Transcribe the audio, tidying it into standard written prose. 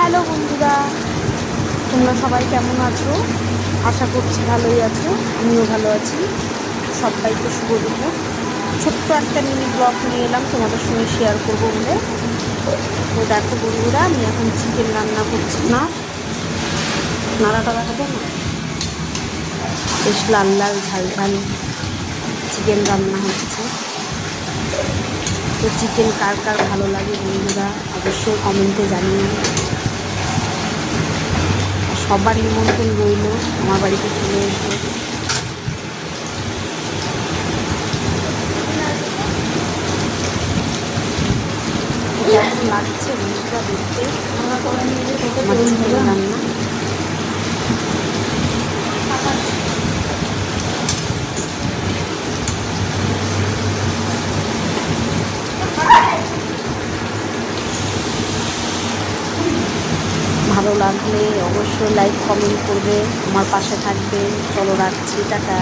Hello বন্ধুরা, তোমরা সবাই কেমন আছো? আশা করছি ভালোই আছো, আমিও ভালো আছি। সবাইকে শুভ দুপুর। ছোট্ট একটা মিনি ব্লগ নিয়ে এলাম তোমাদের সঙ্গে শেয়ার করবো বলে। তো দেখো বন্ধুরা, আমি এখন চিকেন রান্না করছি। না, নাড়াটা দেখাবো না, বেশ লাল লাল ঝাল ঝাল চিকেন রান্না হচ্ছে। তো চিকেন কার কার ভালো লাগে বন্ধুরা অবশ্যই কমেন্টে জানিও। সবার নিমন্ত্রণ রইল আমার বাড়িতে চলে এসে। কেমন লাগছে বন্ধুরা দেখতে আমার চিকেন রান্না? ভালো লাগলে অবশ্যই লাইক কমেন্ট করবে, আমার পাশে থাকবে। চলো রাখছি, টাটা।